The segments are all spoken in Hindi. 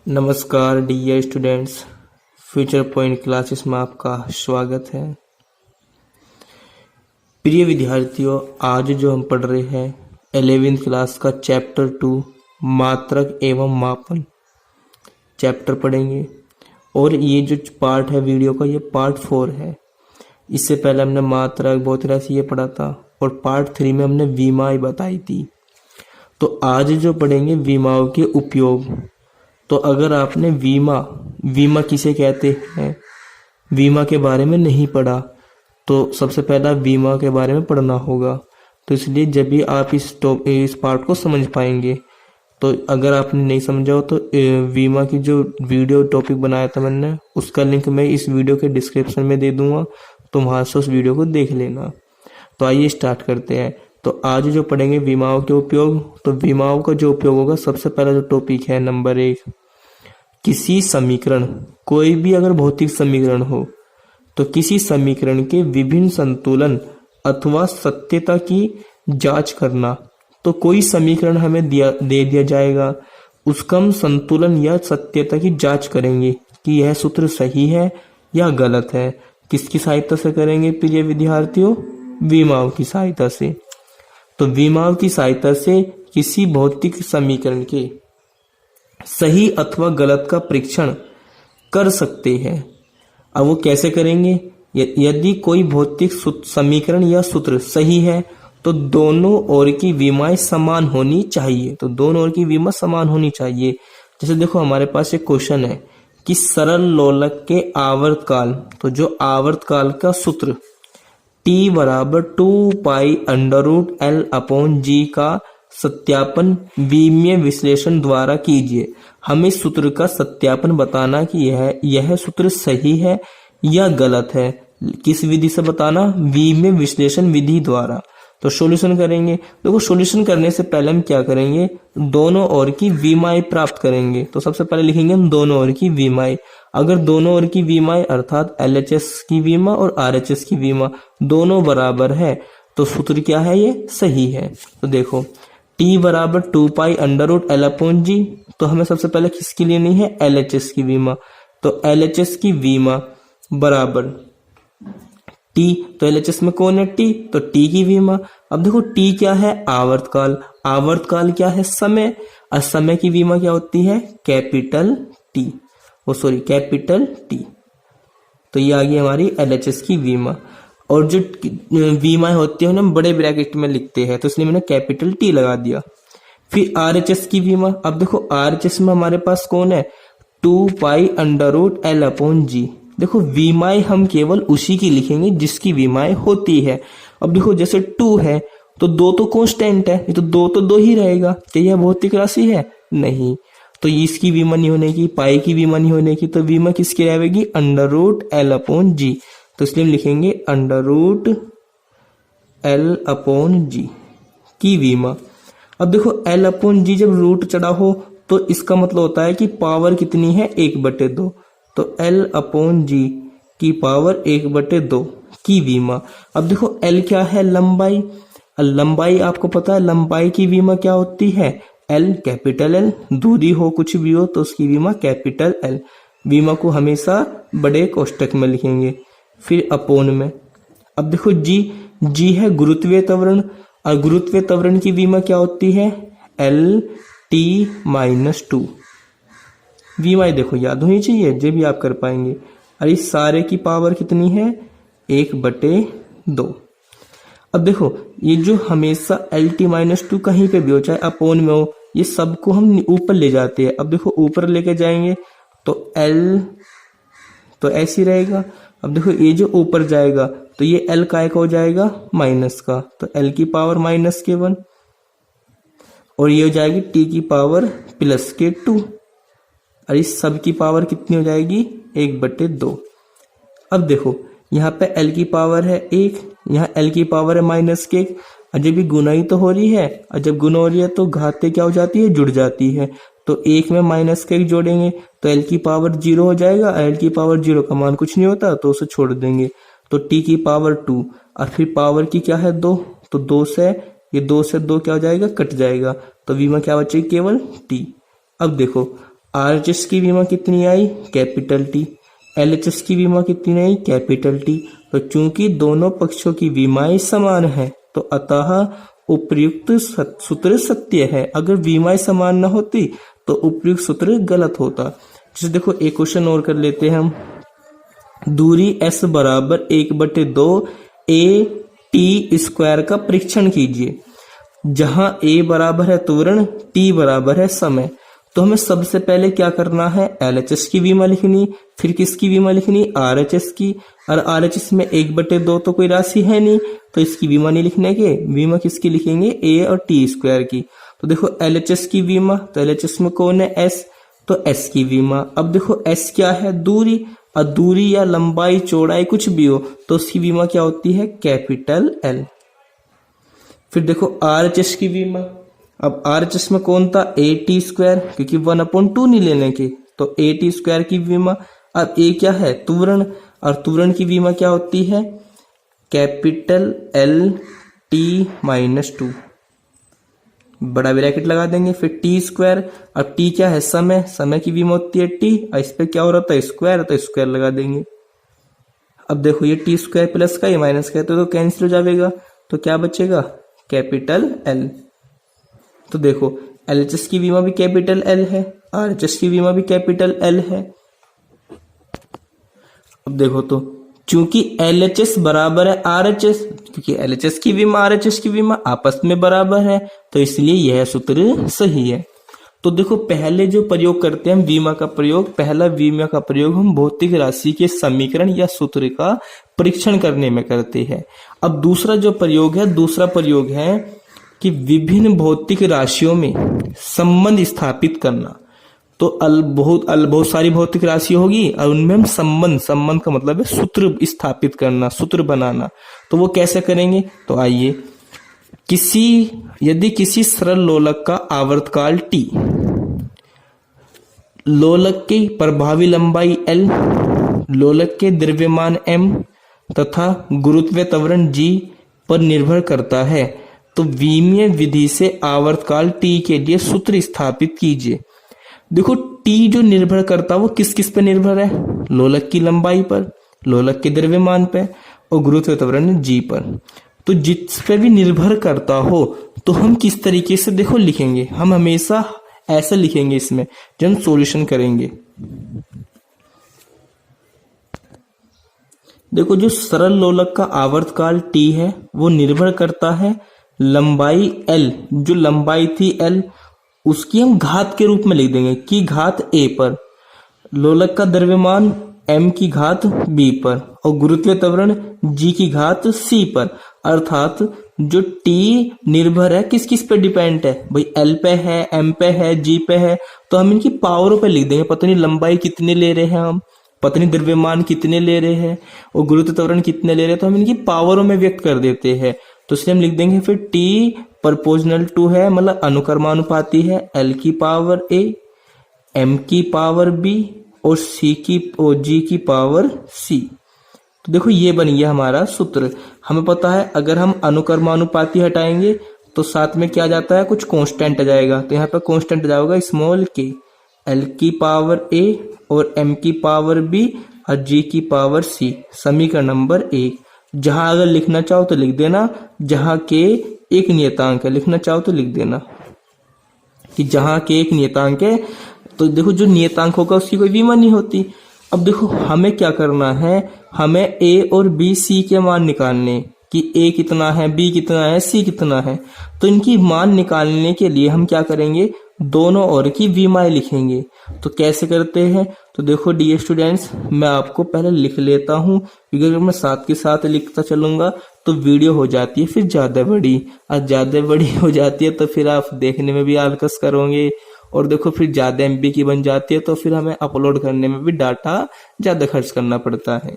नमस्कार dear students, future point classes में आपका स्वागत है। प्रिय विद्यार्थियों, आज जो हम पढ़ रहे हैं 11वीं क्लास का चैप्टर 2 मात्रक एवं मापन चैप्टर पढ़ेंगे। और ये जो पार्ट है वीडियो का, ये पार्ट 4 है। इससे पहले हमने मात्रक बहुतराशी ये पढ़ा था और पार्ट 3 में हमने विमाएं बताई थी। तो आज जो पढ़ेंगे विमाओं के उपयोग। तो अगर आपने वीमा किसे कहते हैं, वीमा के बारे में नहीं पढ़ा तो सबसे पहला वीमा के बारे में पढ़ना होगा। तो इसलिए जब भी आप इस पार्ट को समझ पाएंगे। तो अगर आपने नहीं समझा हो तो वीमा की जो वीडियो टॉपिक बनाया था मैंने, उसका लिंक मैं इस वीडियो के डिस्क्रिप्शन में दे दूंगा, तो वहां से उस वीडियो को देख लेना। तो आइए स्टार्ट करते हैं। तो आज जो पढ़ेंगे विमाओं के उपयोग। तो विमाओं का जो उपयोग होगा, सबसे पहला जो टॉपिक है नंबर 1, किसी समीकरण, कोई भी अगर भौतिक समीकरण हो तो किसी समीकरण के विभिन्न संतुलन अथवा सत्यता की जांच करना। तो कोई समीकरण हमें दे दिया जाएगा, उसका हम संतुलन या सत्यता की जांच करेंगे कि यह सूत्र सही है या गलत है। किसकी सहायता से करेंगे प्रिय विद्यार्थियों? विमाओं की सहायता से। तो विमाओं की सहायता से किसी भौतिक समीकरण के सही अथवा गलत का परीक्षण कर सकते हैं। अब वो कैसे करेंगे? यदि कोई भौतिक समीकरण या सूत्र सही है तो दोनों ओर की विमाएं समान होनी चाहिए। तो दोनों ओर की विमा समान होनी चाहिए। जैसे देखो, हमारे पास एक क्वेश्चन है कि सरल लोलक के आवर्तकाल, तो जो आवर्तकाल का सूत्र t बराबर 2 पाई √L/g का सत्यापन विमीय विश्लेषण द्वारा कीजिए। हमें सूत्र का सत्यापन बताना कि यह सूत्र सही है या गलत है। किस विधि से बताना? विमीय विश्लेषण विधि द्वारा। तो सॉल्यूशन करेंगे। देखो, सॉल्यूशन करने से पहले हम क्या करेंगे? दोनों ओर की विमाएं प्राप्त करेंगे। तो सबसे पहले लिखेंगे हम दोनों ओर की विमाएं। अगर दोनों ओर की विमाएं अर्थात LHS की विमा और RHS की विमा दोनों बराबर है तो सूत्र क्या है? ये सही है। तो देखो, t बराबर 2 पाई √L/g, तो हमें सबसे पहले किसकी लेनी है? LHS की विमा। तो LHS की विमा बराबर t, तो LHS में कौन है? t, तो t की विमा। अब देखो, t क्या है? आवर्तकाल। आवर्तकाल क्या है? समय। और समय की विमा क्या होती है? Capital T। तो ये आ गई हमारी LHS की विमा। और जो विमाएं होती है हम बड़े ब्रैकेट में लिखते हैं, तो इसलिए मैंने कैपिटल T लगा दिया। फिर RHS की विमा। अब देखो, RHS में हमारे पास कौन है? 2 पाई √L/g। देखो, विमाएं हम केवल उसी की लिखेंगे जिसकी विमाएं होती है। अब देखो, जैसे 2 है तो 2 तो कांस्टेंट है, ये तो 2 तो 2 ही रहेगा। क्या यह भौतिक राशि है? नहीं। तो इसकी विमा नहीं होने की, पाई की विमा नहीं होने की, तो विमा किसकी रहेगी? √L/g। तो इसलिए हम लिखेंगे √L/g की विमा। अब देखो, L/g जब रूट चढ़ा हो तो इसका मतलब होता है कि पावर कितनी है? 1/2। तो L/g की पावर 1/2 की विमा। अब देखो, L क्या है? लंबाई। लंबाई आपको पता है, लंबाई की विमा क्या होती है? L, capital L। दूरी हो कुछ भी हो तो उसकी विमा कैपिटल L। विमा को हमेशा बड़े कोष्टक में लिखेंगे। फिर अपोन में। अब देखो, जी है गुरुत्वीय त्वरण, और गुरुत्वीय त्वरण की विमा क्या होती है? L/t-2। विमाएं देखो याद होनी चाहिए, जो भी आप कर पाएंगे। और इस सारे की पावर कितनी है? 1/2। अब देखो, ये जो हमेशा L/t-2 कहीं पे भी हो, चाहे अपोन में हो, ये सबको हम ऊपर ले जाते हैं। अब देखो, ऊपर लेके जाएंगे तो L तो ऐसी रहेगा। अब देखो, ये जो ऊपर जाएगा तो ये L काय का हो जाएगा? माइनस का। तो L की पावर -1 और ये हो जाएगी T की पावर +2। और इस सब की पावर कितनी हो जाएगी? 1/2। अब देखो, यहाँ पे L की पावर है 1, यहाँ L की पावर है -1। और जब भी गुना ही तो हो रही है, और जब गुना हो रही है तो घातें क्या हो जाती है? जुड़ जाती है। तो 1 में -1 जोड़ेंगे तो L की पावर 0 हो जाएगा। L की पावर 0 का मान कुछ नहीं होता, तो उसे छोड़ देंगे। तो T की पावर 2, और फिर पावर की क्या है? 2। तो 2 से 2 क्या हो जाएगा? कट जाएगा। तो विमा क्या बचेगी? केवल T। अब देखो, RHS की विमा कितनी आई, कैपिटल टी। LHS की विमा कितनी आई, कैपिटल टी। तो चूंकि दोनों पक्षों की विमाएं समान है तो अतः उपयुक्त सूत्र सत्य है। अगर विमाएं समान न होती तो उपयुक्त सूत्र गलत होता। जैसे देखो एक क्वेश्चन और कर लेते हैं हम। दूरी s बराबर 1/2 a t स्क्वायर का परीक्षण कीजिए। जहां a बराबर है त्वरण, t बराबर है समय। तो हमें सबसे पहले क्या करना है, LHS की विमा लिखनी, फिर किसकी विमा लिखनी, RHS की। और RHS में 1/2 तो कोई राशि है नहीं, तो इसकी विमा नहीं लिखने के, विमा किसकी लिखेंगे, a और t स्क्वायर की। तो देखो LHS की विमा, तो LHS में कौन है, s, तो s की विमा। अब देखो s क्या है, दूरी, और दूरी या लंबाई चौड़ाई कुछ भी हो तो उसकी विमा क्या होती है, कैपिटल L। फिर देखो RHS की विमा, अब RHS में कौन था, AT स्क्वायर, क्योंकि 1/2 नहीं लेने के, तो AT स्क्वायर की विमा। अब A क्या है, त्वरण, और त्वरण की विमा क्या होती है, कैपिटल L T-2, बड़ा ब्रैकेट लगा देंगे। फिर T स्क्वायर, अब T क्या है, समय, समय की विमा होती है T, और इस पे क्या हो रहा था, स्क्वायर, तो स्क्वायर लगा देंगे। अब देखो ये T स्क्वायर प्लस का, ये माइनस का है तो कैंसिल हो जाएगा, तो क्या बचेगा, कैपिटल L। तो देखो LHS की विमा भी कैपिटल L है, RHS की विमा भी कैपिटल L है। अब देखो तो चूंकि LHS बराबर है RHS, क्योंकि LHS की विमा RHS की विमा आपस में बराबर है, तो इसलिए यह सूत्र सही है। तो देखो पहले जो प्रयोग करते हैं हम विमा का प्रयोग, पहला विमा का प्रयोग हम भौतिक राशि के समीकरण या सूत्र का परीक्षण करने में करते हैं। अब दूसरा जो प्रयोग है, दूसरा प्रयोग है कि विभिन्न भौतिक राशियों में संबंध स्थापित करना। तो बहुत सारी भौतिक राशि होगी और उनमें हम संबंध का मतलब है सूत्र स्थापित करना, सूत्र बनाना। तो वो कैसे करेंगे, तो आइए, यदि किसी सरल लोलक का आवर्तकाल T, लोलक की प्रभावी लंबाई L, लोलक के द्रव्यमान M तथा गुरुत्वीय त्वरण G पर निर्भर करता है, तो विमीय विधि से आवर्तकाल T के लिए सूत्र स्थापित कीजिए। देखो T जो निर्भर करता है वो किस किस पे निर्भर है, लोलक की लंबाई पर, लोलक के द्रव्यमान पे और गुरुत्वीय त्वरण G पर। तो जिस पे भी निर्भर करता हो तो हम किस तरीके से देखो लिखेंगे, हम हमेशा ऐसा लिखेंगे इसमें जब हम सॉल्यूशन करेंगे। देखो जो सरल लोलक का आवर्तकाल T है वो निर्भर करता है लंबाई L, जो लंबाई थी L उसकी हम घात के रूप में लिख देंगे कि घात A पर, लोलक का द्रव्यमान M की घात B पर और गुरुत्वीय त्वरण G की घात C पर। अर्थात जो T निर्भर है किस किस पे डिपेंड है भाई, L पे है, M पे है, G पे है, तो हम इनकी पावरों पे लिख देंगे। पता नहीं लंबाई कितने ले रहे हैं हम, पता नहीं द्रव्यमान कितने ले रहे हैं और गुरुत्वीय त्वरण कितने ले रहे हैं, तो हम इनकी पावरों में व्यक्त कर देते हैं। तो इसलिए हम लिख देंगे फिर T प्रोपोर्शनल टू है, मतलब अनुक्रमानुपाती है, L की पावर A, M की पावर B और G की पावर C। तो देखो ये बन गया हमारा सूत्र। हमें पता है अगर हम अनुक्रमानुपाती हटाएंगे तो साथ में क्या जाता है, कुछ कांस्टेंट आ जाएगा, तो यहाँ पे कांस्टेंट जाएगा स्मॉल k, L की पावर A और M की पावर B और G की पावर C। समीकरण नंबर 1। जहां अगर लिखना चाहो तो लिख देना, जहां k एक नियतांक है, लिखना चाहो तो लिख देना कि जहां k एक नियतांक है, तो देखो जो नियतांक होगा उसकी कोई विमा नहीं होती। अब देखो हमें क्या करना है, हमें A और B C के मान निकालने कि A कितना है, B कितना है, C कितना है। तो इनकी मान निकालने के लिए हम क्या करेंगे, दोनों ओर की विमाएं लिखेंगे। तो कैसे करते हैं, तो देखो डियर स्टूडेंट्स, मैं आपको पहले लिख लेता हूँ, क्योंकि अगर मैं साथ के साथ लिखता चलूंगा तो वीडियो हो जाती है फिर ज्यादा बड़ी, और ज्यादा बड़ी हो जाती है तो फिर आप देखने में भी आलकस करोगे, और देखो फिर ज्यादा MB की बन जाती है तो फिर हमें अपलोड करने में भी डाटा ज्यादा खर्च करना पड़ता है।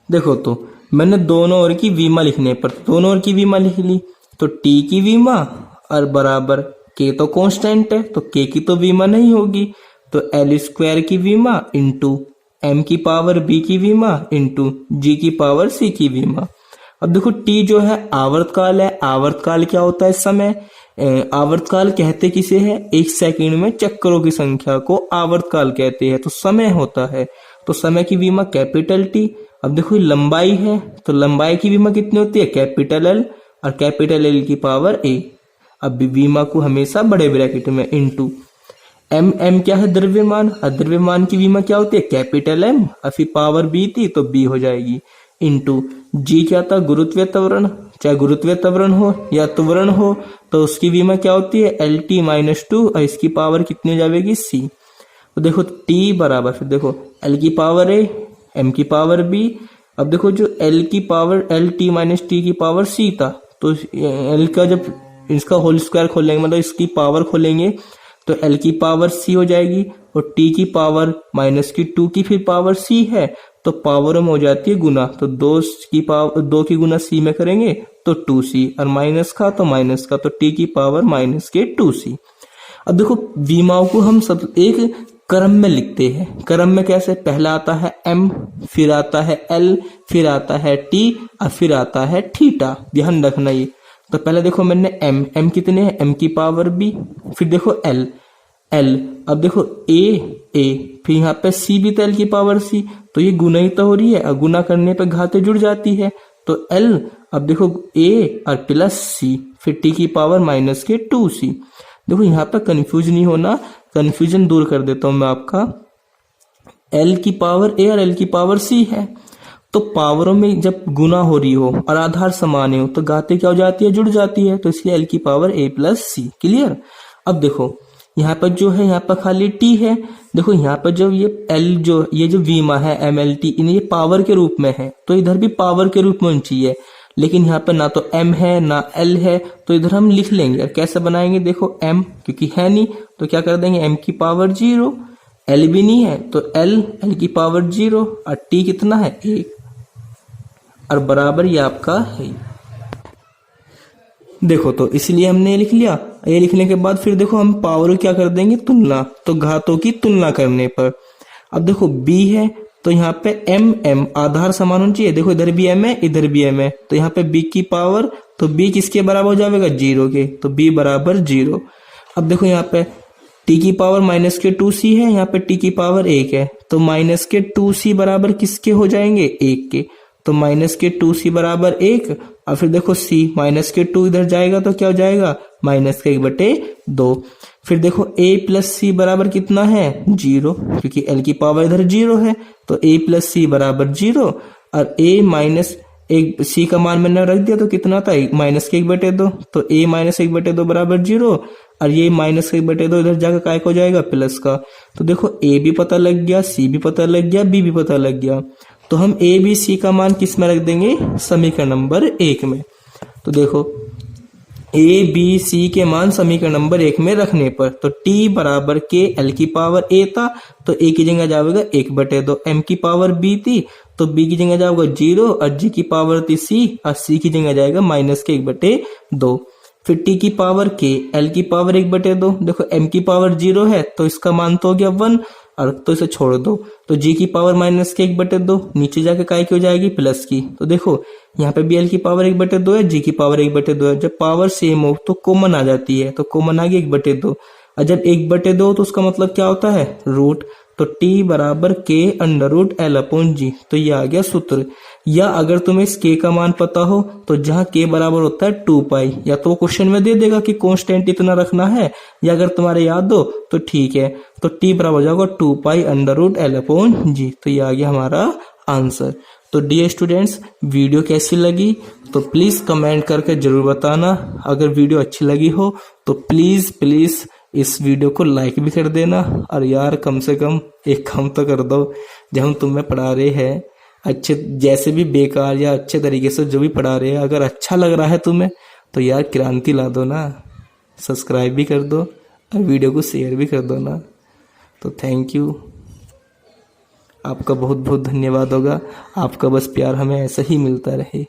देखो तो मैंने दोनों ओर की विमा लिखने पर दोनों ओर की विमा लिख ली, तो T की विमा और बराबर K तो कांस्टेंट है तो K की तो विमा नहीं होगी, तो L स्क्वायर की विमा इंटू M की पावर B की विमा इंटू G की पावर C की विमा। अब देखो T जो है आवर्तकाल है, आवर्तकाल क्या होता है, समय, आवर्तकाल कहते किसे है? 1 सेकंड में चक्करों की संख्या को आवर्तकाल कहते हैं। तो समय होता है, तो समय की विमा कैपिटल टी। अब देखो लंबाई है, तो लंबाई की विमा कितनी होती है? कैपिटल एल, और कैपिटल एल की पावर ए। अब विमा को हमेशा बड़े ब्रैकेट में इनटू एम। एम क्या है? द्रव्यमान। द्रव्यमान की विमा क्या होती है? कैपिटल एम, और फिर पावर बी थी तो बी हो जाएगी, इनटू जी क्या था? गुरुत्वीय त्वरण। चाहे गुरुत्वीय त्वरण हो या त्वरण हो तो उसकी विमा क्या होती है? एल टी माइनस 2, और इसकी पावर कितनी हो जाएगी? सी। तो देखो टी बराबर, फिर देखो एल की पावर ए, एम की पावर बी। अब देखो जो एल की power L T minus T की पावर सी था, तो एल का जब इसका होल स्क्वायर खोलेंगे, मतलब इसकी पावर खोलेंगे, तो एल की पावर सी हो जाएगी, और टी की पावर माइनस की 2 की फिर पावर सी है, तो पावर में हो जाती है गुना। तो 2 की गुना सी में करेंगे तो 2c, और माइनस का तो माइनस का, तो टी की पावर माइनस के 2c। अब देखो विमाओं को हम सब एक क्रम में लिखते हैं। क्रम में कैसे? पहला आता है m, फिर आता है l, फिर आता है t, और फिर आता है थीटा। ध्यान रखना ये। तो पहले देखो मैंने m कितने हैं? m की पावर b, फिर देखो l, अब देखो a, फिर यहाँ पे c भी तो l की पावर c, तो ये गुना ही तो हो रही है, और गुना करने पे घाते जुड़ जाती है, तो l। अब देखो a और प्लस c, फिर t की पावर माइनस के 2c। देखो यहाँ पे कंफ्यूज नहीं होना, कंफ्यूजन दूर कर देता हूं मैं आपका। l की पावर a और l की पावर c है, तो पावरों में जब गुना हो रही हो और आधार समान हो तो घाते क्या हो जाती है? जुड़ जाती है, तो इसलिए l की power a plus C. Clear? अब देखो यहाँ पर जो है, यहाँ पर खाली t है। देखो यहाँ पर जो ये l, जो ये जो विमा है mlt, इन्हें ये पावर के रूप में है, तो इधर भी पावर के रूप में होनी चाहिए, लेकिन यहाँ पर ना तो m है ना l है, तो इधर हम लिख लेंगे। और कैसे बनाएंगे? देखो m क्योंकि है नहीं तो क्या कर देंगे? m की पावर 0, l भी नहीं है तो l की पावर 0, और t कितना है? 1, और बराबर ये आपका है। देखो तो इसलिए हमने ये लिख लिया। ये लिखने के बाद फिर देखो हम पावर क्या कर देंगे? तुलना। तो घातों की तुलना करने पर अब देखो b है, तो यहाँ पे m आधार समान होना चाहिए। देखो इधर भी m है, इधर भी m है, तो यहाँ पे b की पावर, तो b किसके बराबर हो जाएगा? 0 के, तो b बराबर 0। अब देखो यहाँ पे t की पावर माइनस के 2c है, यहाँ पे t की पावर 1 है, तो माइनस के 2c बराबर किसके हो जाएंगे? 1 के, तो माइनस के 2c बराबर 1। और फिर देखो c माइनस के 2 इधर जाएगा तो क्या हो जाएगा? माइनस के 1/2। फिर देखो a प्लस सी बराबर कितना है? 0, क्योंकि l की पावर इधर 0 है, तो a प्लस सी बराबर 0, और a माइनस एक c का मान मैंने रख दिया तो कितना था? माइनस के 1/2, तो a माइनस 1/2 बराबर 0, और ये माइनस का 1/2 इधर जाकर काय को जाएगा? प्लस का। तो देखो a भी पता लग गया, c भी पता लग गया, b भी पता लग गया, तो हम a b c का मान किस में रख देंगे? समीकरण नंबर 1 में। तो देखो a b c के मान समीकरण नंबर 1 में रखने पर, तो t बराबर के l की पावर a था, तो a की जगह जाएगा 1/2, m की पावर b थी तो b की जगह जाएगा 0, और g की पावर थी c, और c की जगह जाएगा माइनस के 1/2। फिर t की पावर k, l की पावर 1/2। देखो m की पावर 0 है तो इसका मान तो हो गया 1, और तो इसे छोड़ दो, तो g की पावर माइनस के 1/2, नीचे जाके काय की हो जाएगी? प्लस की। तो देखो यहाँ पे भी l की पावर 1/2 है, g की पावर 1/2 है, जब पावर सेम हो तो कॉमन आ जाती है, तो कॉमन आ गई 1/2, और जब 1/2 तो उसका मतलब क्या होता है? रूट। तो t बराबर k √l/g, तो ये आ गया सूत्र। या अगर तुम्हें इस k का मान पता हो तो जहां k बराबर होता है 2 पाई, या तो क्वेश्चन में दे देगा कि कांस्टेंट इतना रखना है, या अगर तुम्हारे याद हो तो ठीक है, तो t बराबर हो जाएगा 2 पाई √l/g। तो ये आ गया हमारा आंसर। तो डियर स्टूडेंट्स, वीडियो कैसी लगी तो प्लीज कमेंट करके जरूर बताना। अगर वीडियो अच्छी लगी हो तो प्लीज इस वीडियो को लाइक भी कर देना, और यार कम से कम एक काम तो कर दो, जब हम तुम्हें पढ़ा रहे हैं अच्छे, जैसे भी बेकार या अच्छे तरीके से जो भी पढ़ा रहे हैं, अगर अच्छा लग रहा है तुम्हें तो यार क्रांति ला दो ना, सब्सक्राइब भी कर दो और वीडियो को शेयर भी कर दो ना। तो थैंक यू, आपका बहुत बहुत धन्यवाद होगा। आपका बस प्यार हमें ऐसा ही मिलता रहे।